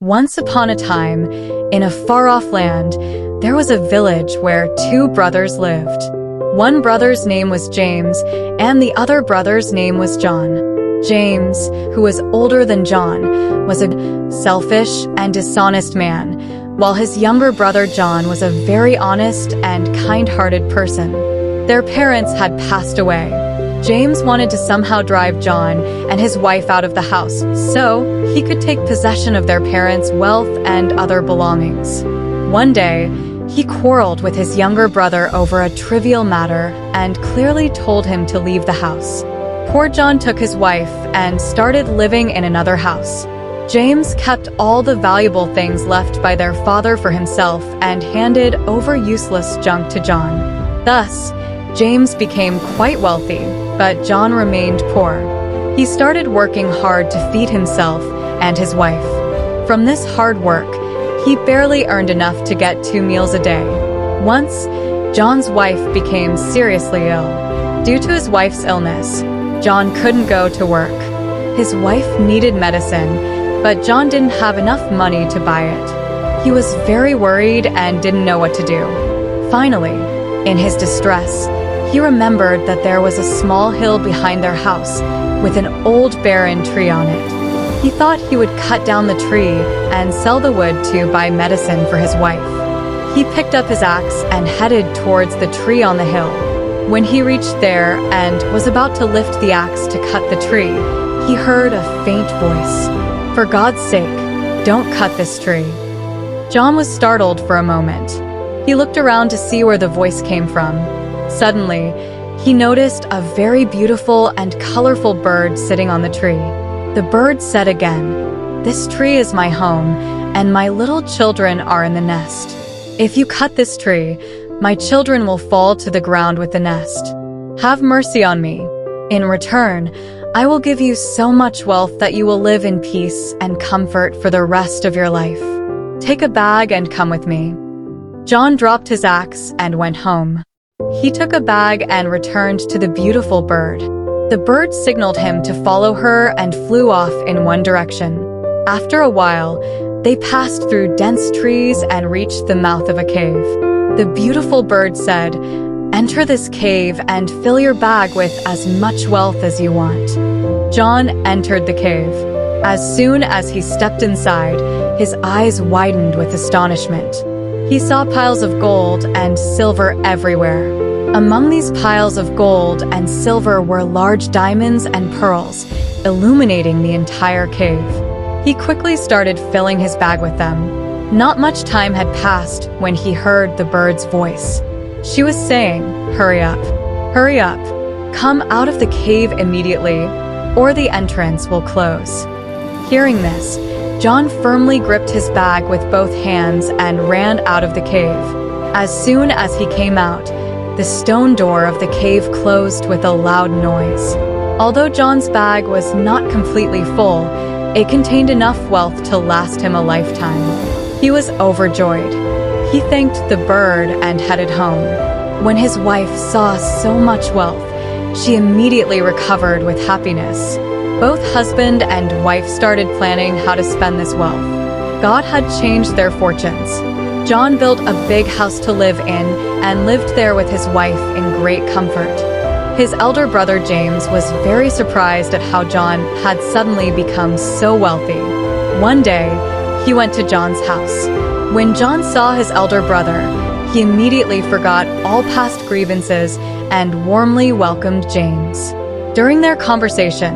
Once upon a time, in a far-off land, there was a village where two brothers lived. One brother's name was James, and the other brother's name was John. James, who was older than John, was a selfish and dishonest man, while his younger brother John was a very honest and kind-hearted person. Their parents had passed away. James wanted to somehow drive John and his wife out of the house so he could take possession of their parents' wealth and other belongings. One day, he quarreled with his younger brother over a trivial matter and clearly told him to leave the house. Poor John took his wife and started living in another house. James kept all the valuable things left by their father for himself and handed over useless junk to John. Thus, James became quite wealthy, but John remained poor. He started working hard to feed himself and his wife. From this hard work, he barely earned enough to get 2 meals a day. Once, John's wife became seriously ill. Due to his wife's illness, John couldn't go to work. His wife needed medicine, but John didn't have enough money to buy it. He was very worried and didn't know what to do. Finally, in his distress, he remembered that there was a small hill behind their house with an old barren tree on it. He thought he would cut down the tree and sell the wood to buy medicine for his wife. He picked up his axe and headed towards the tree on the hill. When he reached there and was about to lift the axe to cut the tree, he heard a faint voice. "For God's sake, don't cut this tree." John was startled for a moment. He looked around to see where the voice came from. Suddenly, he noticed a very beautiful and colorful bird sitting on the tree. The bird said again, "This tree is my home, and my little children are in the nest. If you cut this tree, my children will fall to the ground with the nest. Have mercy on me. In return, I will give you so much wealth that you will live in peace and comfort for the rest of your life. Take a bag and come with me." John dropped his axe and went home. He took a bag and returned to the beautiful bird. The bird signaled him to follow her and flew off in one direction. After a while, they passed through dense trees and reached the mouth of a cave. The beautiful bird said, "Enter this cave and fill your bag with as much wealth as you want." John entered the cave. As soon as he stepped inside, his eyes widened with astonishment. He saw piles of gold and silver everywhere. Among these piles of gold and silver were large diamonds and pearls, illuminating the entire cave. He quickly started filling his bag with them. Not much time had passed when he heard the bird's voice. She was saying, "Hurry up, hurry up. Come out of the cave immediately, or the entrance will close." Hearing this, John firmly gripped his bag with both hands and ran out of the cave. As soon as he came out, the stone door of the cave closed with a loud noise. Although John's bag was not completely full, it contained enough wealth to last him a lifetime. He was overjoyed. He thanked the bird and headed home. When his wife saw so much wealth, she immediately recovered with happiness. Both husband and wife started planning how to spend this wealth. God had changed their fortunes. John built a big house to live in and lived there with his wife in great comfort. His elder brother James was very surprised at how John had suddenly become so wealthy. One day, he went to John's house. When John saw his elder brother, he immediately forgot all past grievances and warmly welcomed James. During their conversation,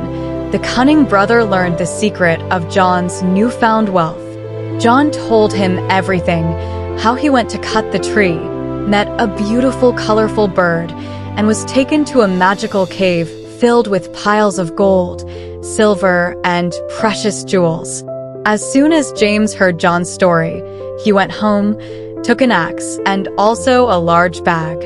the cunning brother learned the secret of John's newfound wealth. John told him everything, how he went to cut the tree, met a beautiful, colorful bird, and was taken to a magical cave filled with piles of gold, silver, and precious jewels. As soon as James heard John's story, he went home, took an axe, and also a large bag.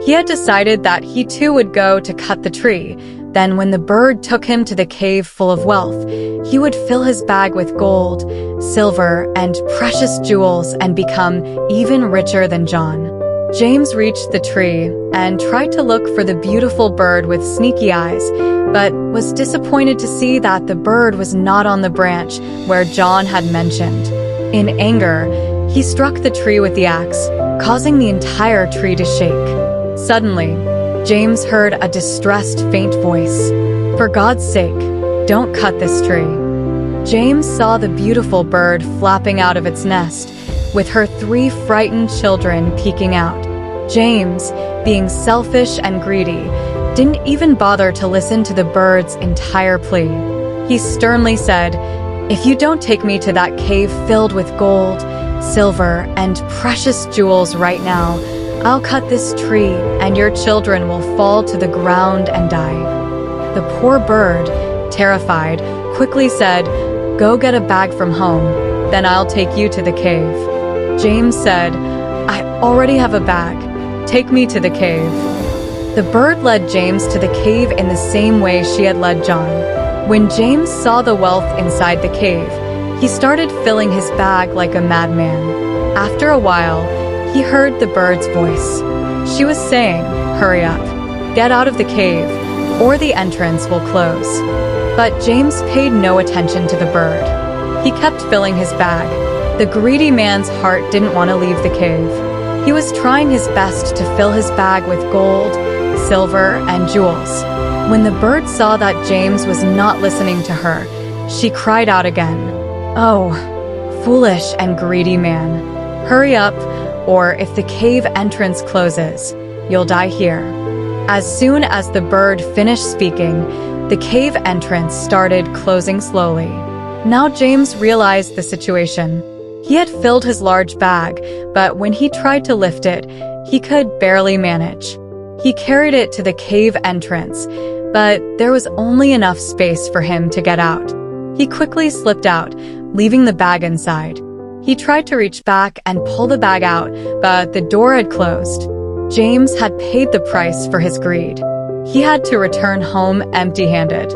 He had decided that he too would go to cut the tree. Then when the bird took him to the cave full of wealth, he would fill his bag with gold, silver, and precious jewels and become even richer than John. James reached the tree and tried to look for the beautiful bird with sneaky eyes, but was disappointed to see that the bird was not on the branch where John had mentioned. In anger, he struck the tree with the axe, causing the entire tree to shake. Suddenly, James heard a distressed, faint voice. "For God's sake, don't cut this tree." James saw the beautiful bird flapping out of its nest, with her 3 frightened children peeking out. James, being selfish and greedy, didn't even bother to listen to the bird's entire plea. He sternly said, "If you don't take me to that cave filled with gold, silver, and precious jewels right now, I'll cut this tree and your children will fall to the ground and die." The poor bird, terrified, quickly said, "Go get a bag from home, then I'll take you to the cave." James said, "I already have a bag. Take me to the cave." The bird led James to the cave in the same way she had led John. When James saw the wealth inside the cave, he started filling his bag like a madman. After a while, he heard the bird's voice. She was saying, "Hurry up, get out of the cave, or the entrance will close." But James paid no attention to the bird. He kept filling his bag. The greedy man's heart didn't want to leave the cave. He was trying his best to fill his bag with gold, silver, and jewels. When the bird saw that James was not listening to her, she cried out again, "Oh, foolish and greedy man. Hurry up, or if the cave entrance closes, you'll die here." As soon as the bird finished speaking, the cave entrance started closing slowly. Now James realized the situation. He had filled his large bag, but when he tried to lift it, he could barely manage. He carried it to the cave entrance, but there was only enough space for him to get out. He quickly slipped out, leaving the bag inside. He tried to reach back and pull the bag out, but the door had closed. James had paid the price for his greed. He had to return home empty-handed.